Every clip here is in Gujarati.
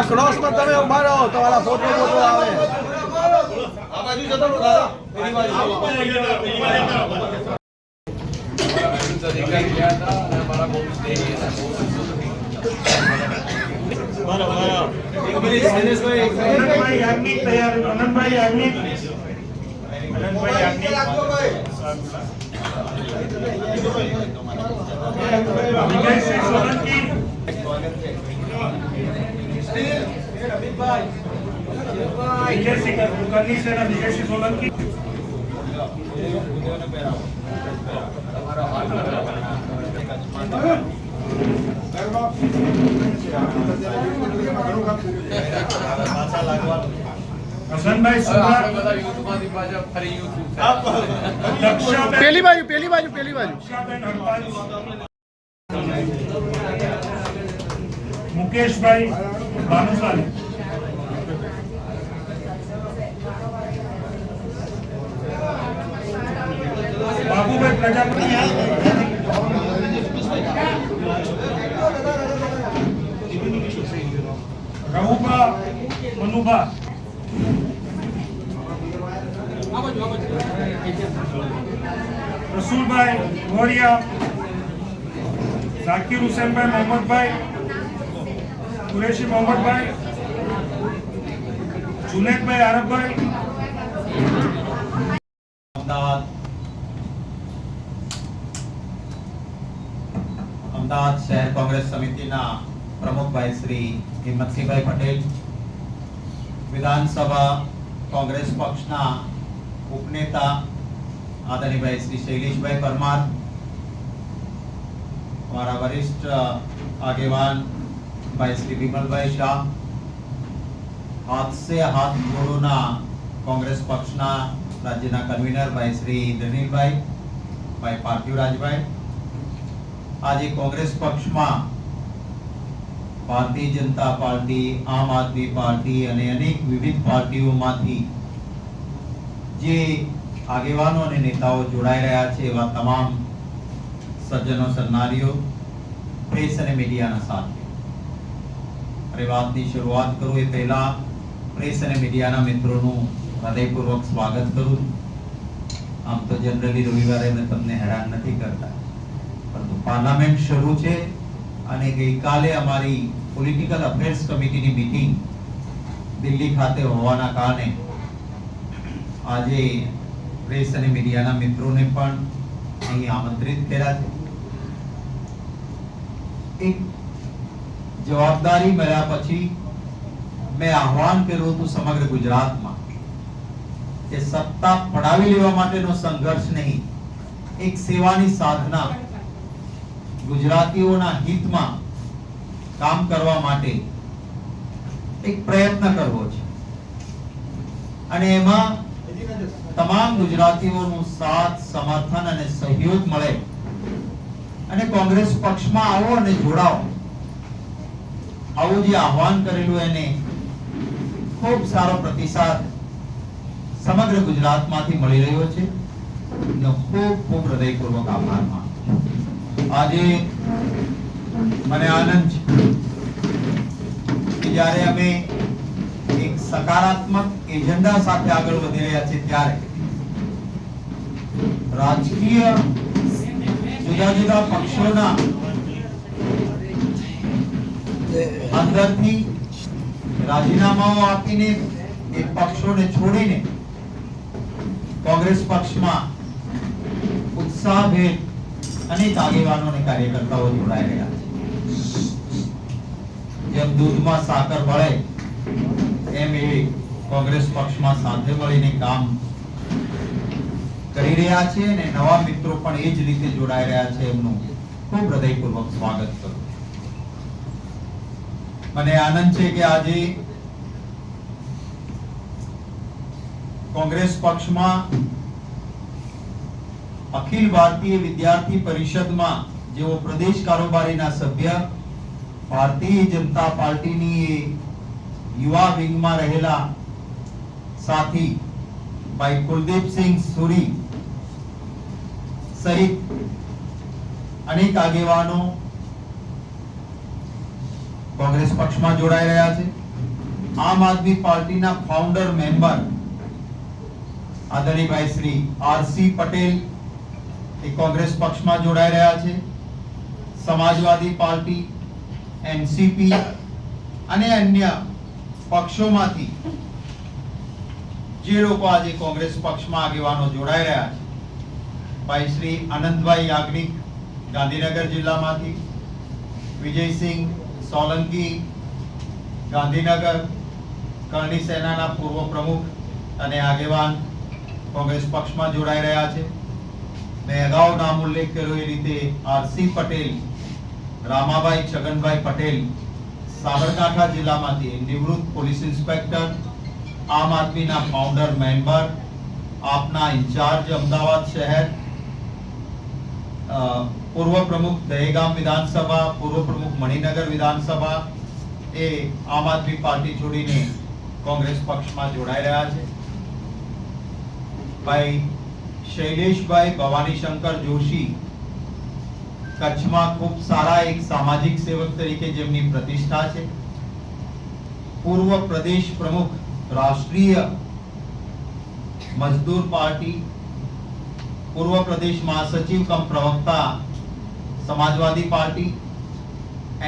ક્રોસ માં તમે ઉભા રહો, તમારા ફોટો આવે. આ બાજુ જતો રહો દાદા. પેલી બાજુ મુકેશભાઈ ભાનુશાલી, બાબુભાઈ પ્રજાપતિ, રહુભા મનુભા, રસુલભાઈ ગોરિયા, ઝાકીર હુસેનભાઈ મોહમ્મદભાઈ, કુરેશી મોહમ્મદભાઈ, જુનેદભાઈ આરબભાઈ. અમદાવાદ શહેર કોંગ્રેસ સમિતિના પ્રમુખભાઈ શ્રી હિંમતસિંહભાઈ પટેલ, વિધાનસભા કોંગ્રેસ પક્ષના ઉપનેતા આદરણીયભાઈ શ્રી શૈલેષભાઈ પરમાર, हमारा वरिष्ठ आगेवान भाई श्री विमलभाई शाह, हाथ से हाथ जोड़ोना कांग्रेस पक्षना राज्यना कन्वीनर भाई श्री इंद्रनीलभाई, भाई पार्थिवराजभाई, आज कांग्रेस पक्ष में भारतीय जनता पार्टी, आम आदमी पार्टी અને અનેક વિવિધ પાર્ટીઓમાંથી જે આગેવાનો અને નેતાઓ જોડાઈ રહ્યા છે એવા તમામ સજ્જનો સન્નારીઓ, પ્રેસ અને મીડિયાના સાથીઓ, અરે વાતની શરૂઆત કરું એ પહેલા પ્રેસ અને મીડિયાના મિત્રોનું હૃદયપૂર્વક સ્વાગત કરું. આમ તો જનરલી રવિવારે મેં તમને હેરાન નથી કરતા, પરંતુ પાર્લામેન્ટ શરૂ છે અને ગઈકાલે અમારી પોલિટિકલ અફેર્સ કમિટીની મીટિંગ દિલ્હી ખાતે હોવાના કારણે આજે પ્રેસ અને મીડિયાના મિત્રોને પણ અહીં આમંત્રિત કર્યા છે. એક જવાબદારી મળ્યા પછી મેં આહવાન કર્યું હતું સમગ્ર ગુજરાતમાં કે સત્તા પડાવી લેવા માટેનો સંઘર્ષ નહીં, એક સેવાની સાધના, ગુજરાતીઓના હિતમાં કામ કરવા માટે એક પ્રયત્ન કરવો છે અને એમાં તમામ ગુજરાતીઓનો સાથ, સમર્થન અને સહયોગ મળે અને કોંગ્રેસ પક્ષમાં આવો અને જોડાઓ, આવું જે આહવાન કરેલું એને ખૂબ સારો પ્રતિસાદ સમગ્ર ગુજરાતમાંથી મળી રહ્યો છે. ખૂબ ખૂબ હૃદયપૂર્વક આભાર માનું છું. આજે મને આનંદ છે કે જ્યારે અમે એક સકારાત્મક એજન્ડા સાથે આગળ વધી રહ્યા છે ત્યારે રાજકીય જુદા જુદા પક્ષોના અંદરથી રાજીનામાઓ આપીને એ પક્ષોને છોડીને કોંગ્રેસ પક્ષમાં ઉત્સાહભેર અનેક આગેવાનો અને કાર્યકર્તાઓ જોડાઈ રહ્યા છે. જેમ દૂધમાં સાકર ભળે એમ એ કોંગ્રેસ પક્ષમાં સાથે મળીને કામ કરી રહ્યા છે અને નવા મિત્રો પણ એ જ રીતે જોડાઈ રહ્યા છે. એમનું ખૂબ હૃદયપૂર્વક સ્વાગત કરું. મને આનંદ છે કે આજે કોંગ્રેસ પક્ષમાં અખિલ ભારતીય વિદ્યાર્થી પરિષદમાં જેઓ પ્રદેશ કારોબારીના સભ્ય, ભારતીય જનતા પાર્ટીની યુવા વિંગમાં રહેલા સાથી ભાઈ કુલદીપસિંહ સુરી સહિત અનેક આગેવાનો કોંગ્રેસ પક્ષમાં જોડાઈ રહ્યા છે. આમ આદમી પાર્ટીના ફાઉન્ડર મેમ્બર આદરણીય ભાઈ શ્રી આરસી પટેલ એ કોંગ્રેસ પક્ષમાં જોડાઈ રહ્યા છે. સમાજવાદી પાર્ટી, એનસીપી અને અન્ય પક્ષોમાંથી જે લોકો આજે કોંગ્રેસ પક્ષમાં આગેવાનો જોડાઈ રહ્યા છે, ભાઈ શ્રી આનંદભાઈ યાજ્ઞિક ગાંધીનગર જિલ્લામાંથી, વિજયસિંહ સોલંકી ગાંધીનગર, કરણી સેનાના પૂર્વ પ્રમુખ અને આગેવાન કોંગ્રેસ પક્ષમાં જોડાઈ રહ્યા છે. મેં અગાઉ નામ ઉલ્લેખ કર્યો એ રીતે આરસી પટેલ, રામાભાઈ છગનભાઈ પટેલ સાબરકાંઠા જિલ્લામાંથી નિવૃત્ત પોલીસ ઇન્સ્પેક્ટર, આમ આદમીના ફાઉન્ડર મેમ્બર, આપના ઇન્ચાર્જ અમદાવાદ શહેર, પૂર્વ પ્રમુખ દહેગામ વિધાનસભા, પૂર્વ પ્રમુખ મણિનગર વિધાનસભા એ આમ આદમી પાર્ટી છોડીને કોંગ્રેસ પક્ષમાં જોડાઈ રહ્યા છે. ભાઈ શૈલેષભાઈ ભવાની શંકર જોશી કચ્છમાં ખૂબ સારા એક સામાજિક સેવક તરીકે જેમની પ્રતિષ્ઠા છે. પૂર્વ પ્રદેશ પ્રમુખ રાષ્ટ્રીય મજદૂર પાર્ટી, પૂર્વ પ્રદેશ મહાસચિવ કમ પ્રવક્તા સમાજવાદી પાર્ટી,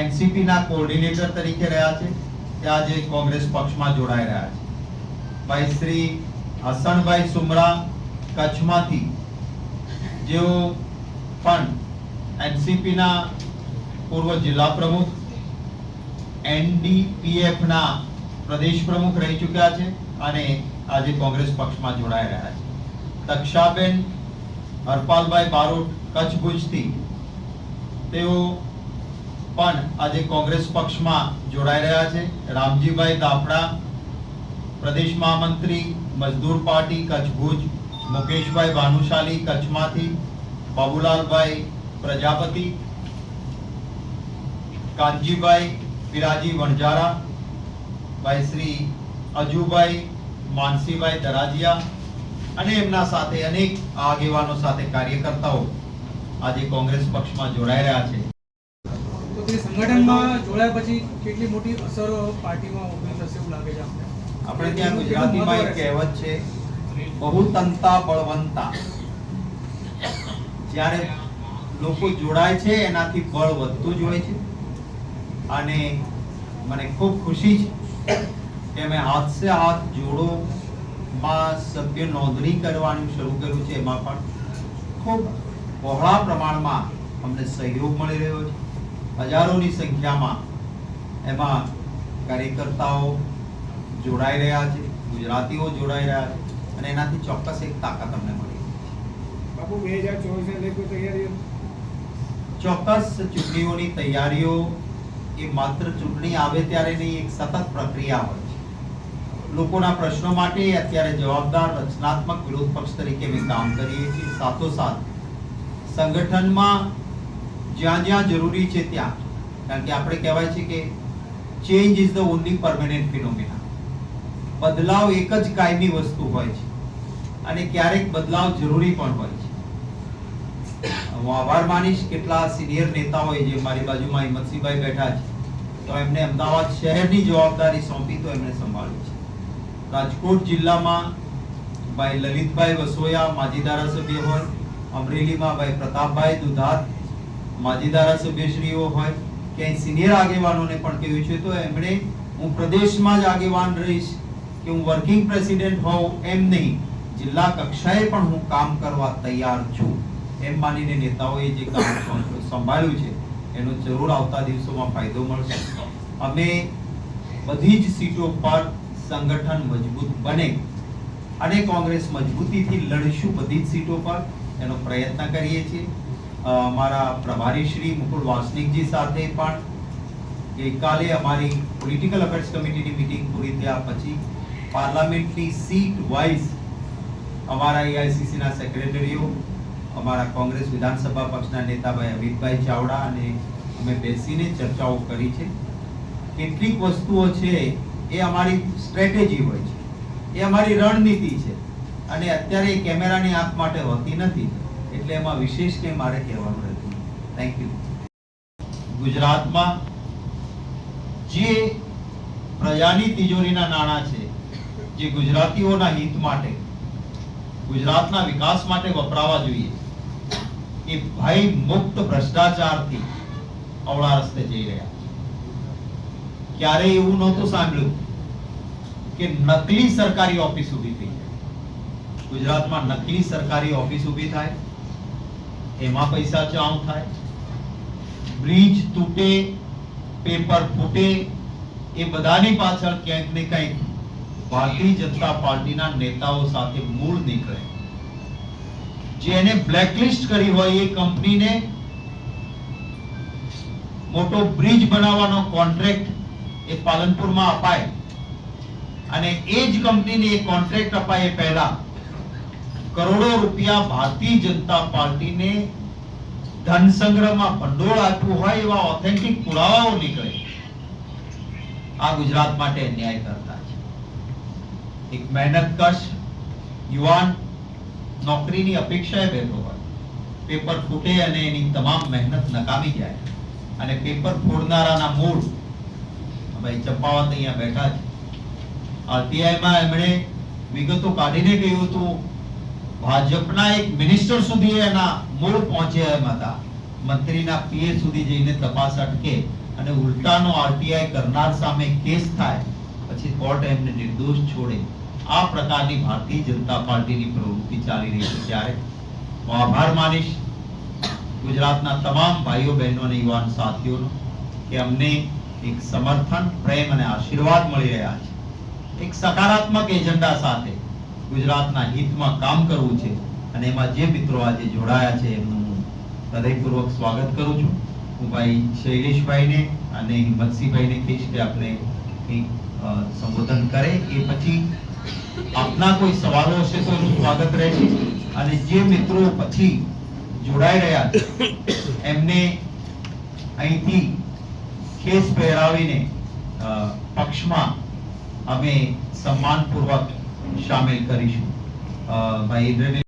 એનસીપી ના કોઓર્ડિનેટર તરીકે રહ્યા છે, તે આજે કોંગ્રેસ પક્ષમાં જોડાઈ રહ્યા છે. ભાઈ શ્રી હસનભાઈ સુમરા કચ્છમાંથી, જેઓ પણ એનસીપી ના પૂર્વ જિલ્લા પ્રમુખ, એનડીપીએફ ના પ્રદેશ પ્રમુખ રહી ચૂક્યા છે અને આજે કોંગ્રેસ પક્ષમાં જોડાઈ રહ્યા છે. તક્ષાબેન હરપાલભાઈ બારોટ કચ્છ ભુજથી, તેઓ પણ આજે કોંગ્રેસ પક્ષમાં જોડાઈ રહ્યા છે. રામજીભાઈ દાફડા પ્રદેશ મહામંત્રી મજદૂર પાર્ટી કચ્છ ભુજ, મુકેશભાઈ ભાનુશાલી કચ્છમાંથી, બાબુલાલભાઈ પ્રજાપતિ, કાનજીભાઈ વિરાજી વણજારા, ભાઈ શ્રી અજુભાઈ માનસીભાઈ દરાજિયા અને એમના સાથે અનેક આગેવાનો સાથે કાર્યકર્તાઓ આજે કોંગ્રેસ પક્ષમાં જોડાઈ રહ્યા છે. તો તે સંગઠનમાં જોડાયા પછી કેટલી મોટી અસરો પાર્ટીમાં ઊભી થશે એવું લાગે છે આપને? આપણે ત્યાં ગુજરાતીમાં એક કહેવત છે, બહુતંતા બળવંતા. જ્યારે લોકો જોડાય છે એનાથી બળ વધતું જ હોય છે અને મને ખૂબ ખુશી છે કે મેં હાથ સે હાથ જોડો માં સભ્ય નોંધણી કરવાનું શરૂ કર્યું છે. એમાં પણ ખૂબ બહોળા પ્રમાણમાં અમને સહયોગ મળી રહ્યો છે. હજારોની સંખ્યામાં એમાં કાર્યકર્તાઓ જોડાઈ રહ્યા છે, ગુજરાતીઓ જોડાઈ રહ્યા છે અને એનાથી ચોક્કસ એક તાકાત અમને મળી. બાપુ 2024 ને કોઈ તૈયારીઓ? ચોક્કસ ચૂંટણીઓની તૈયારીઓ એ માત્ર ચૂંટણી આવે ત્યારે નહીં, એક સતત પ્રક્રિયા હોય છે. લોકોના પ્રશ્નો માટે અત્યારે જવાબદાર રચનાત્મક વિરોધ પક્ષ તરીકે અમે કામ કરીએ છીએ. સાથોસાથ સંગઠનમાં જ્યાં જ્યાં જરૂરી છે ત્યાં, કારણ કે આપણે કહેવાય છે કે change is the only permanent phenomena. બદલાવ એક જ કાયમી વસ્તુ હોય છે અને ક્યારેક બદલાવ જરૂરી પણ હોય છે. હું આભાર માનીશ કેટલા સિનિયર નેતાઓએ, જે મારી બાજુમાં હિંમતસિંહભાઈ બેઠા છે, તો એમને અમદાવાદ શહેરની જવાબદારી સોંપી તો એમને સંભાળી છે. રાજકોટ જિલ્લામાં ભાઈ લલિતભાઈ વસોયા માજી ધારાસભ્ય હોય, અમરેલીમાં ભાઈ પ્રતાપભાઈ દુધાત માજી ધારાસભ્યશ્રીઓ હોય, ક્યાંય સિનિયર આગેવાનોને પણ કહ્યું છે તો એમણે હું પ્રદેશમાં જ આગેવાન રહીશ કે હું વર્કિંગ પ્રેસિડેન્ટ હોઉં એમ નહીં, જિલ્લા કક્ષાએ પણ હું કામ કરવા તૈયાર છું એમ માનીને નેતાઓએ જે કામ સંભાળ્યું છે એનો જરૂર આવતા દિવસોમાં ફાયદો મળશે. અમે બધી જ સીટો પર સંગઠન મજબૂત બને અને કોંગ્રેસ મજબૂતીથી લડશું બધી જ સીટો પર, એનો પ્રયત્ન કરીએ છીએ. અમારા પ્રભારી શ્રી મુકુલ વાસનિકજી સાથે પણ ગઈકાલે અમારી પોલિટિકલ અફેર્સ કમિટીની મીટિંગ પૂરી થયા પછી પાર્લામેન્ટની સીટ વાઇઝ અમારા એઆઈસીસી ના સેક્રેટરીઓ, અમારા કોંગ્રેસ વિધાનસભા પક્ષના નેતા ભાઈ અમિતભાઈ ચાવડા અને અમે બેસીને ચર્ચાઓ કરી છે. કેટલીક વસ્તુઓ છે એ અમારી સ્ટ્રેટેજી હોય છે, એ અમારી રણનીતિ છે અને અત્યારે એ કેમેરાની આંખ માટે હોતી નથી, એટલે એમાં વિશેષ કંઈ મારે કહેવાનું રહેતું નથી. Thank you. ગુજરાતમાં જે પ્રજાની તિજોરીના નાણાં છે, જે ગુજરાતીઓના હિત માટે, ગુજરાતના વિકાસ માટે વપરાવા જોઈએ, એ ભાઈ મુક્ત ભ્રષ્ટાચારથી અવળા રસ્તે જઈ રહ્યા છે. ક્યારેય એવું નહોતું સાંભળ્યું કે નકલી સરકારી ઓફિસ ઊભી થઈ જાય. ગુજરાતમાં નકલી સરકારી ઓફિસ ઊભી થાય, એમાં પૈસા ચાઉ થાય, બ્રિજ તૂટે, પેપર ફૂટે, એ બધાની પાછળ ક્યાંક ને ક્યાંક ભારતીય જનતા પાર્ટીના નેતાઓ સાથે મૂળ નીકળે. જેને બ્લેકલિસ્ટ કરી હોય એ કંપનીને મોટો બ્રિજ બનાવવાનો કોન્ટ્રાક્ટ એ પાલનપુરમાં અપાય, અને એ જ કંપનીને એ કોન્ટ્રાક્ટ અપાય એ પહેલા કરોડો રૂપિયા ભારતીય જનતા પાર્ટીને ધન સંગ્રહમાં ભંડોળ આપ્યું હોય એવા ઓથેન્ટિક પુરાવાઓ નીકળે. આ ગુજરાત માટે અન્યાય કરતા છે. એક મહેનતકશ યુવાન નોકરીની અપેક્ષાએ બેઠો હોય, પેપર ફૂટે અને એની તમામ મહેનત નકામી જાય, અને પેપર ફોડનારાના મૂળ ભાઈ ચંપાવત અહીંયા બેઠા છે. આરટીઆઈમાં એમણે વિગતો કાઢીને કહ્યું હતું, ભાજપના એક મિનિસ્ટર સુધી એના મૂળ પહોંચ્યા એમ હતા. મંત્રીના પીએ સુધી જઈને તપાસ અટકે અને ઉલટાનો આરટીઆઈ કરનાર સામે કેસ થાય, પછી કોર્ટ એમને નિર્દોષ છોડે. આ પ્રકારની ભારતીય જનતા પાર્ટીની પ્રવૃત્તિ ચાલી રહી છે. ત્યારે હું આભાર માનીશ ગુજરાતના તમામ ભાઈઓ બહેનો અને યુવાન સાથીઓનો કે અમને એક સમર્થન, પ્રેમ અને આશીર્વાદ મળી રહ્યા છે. એક સકારાત્મક એજન્ડા સાથે ગુજરાતના હિતમાં કામ કરવું છે, અને એમાં જે મિત્રો આજે જોડાયા છે એમનું હું હૃદયપૂર્વક સ્વાગત કરું છું. હું ભાઈ શૈલેષભાઈને અને હિંમતસિંહભાઈને કહીશ કે આપણે કંઈક સંબોધન કરે, એ પછી આપના કોઈ સવાલો હશે તો એનું સ્વાગત રહેશે, અને જે મિત્રો પછી જોડાઈ રહ્યા છે એમને અહીંથી ખેસ પહેરાવીને પક્ષમાં અમે સન્માનપૂર્વક શામેલ કરીશું. ભાઈ ઇન્દ્રનીલ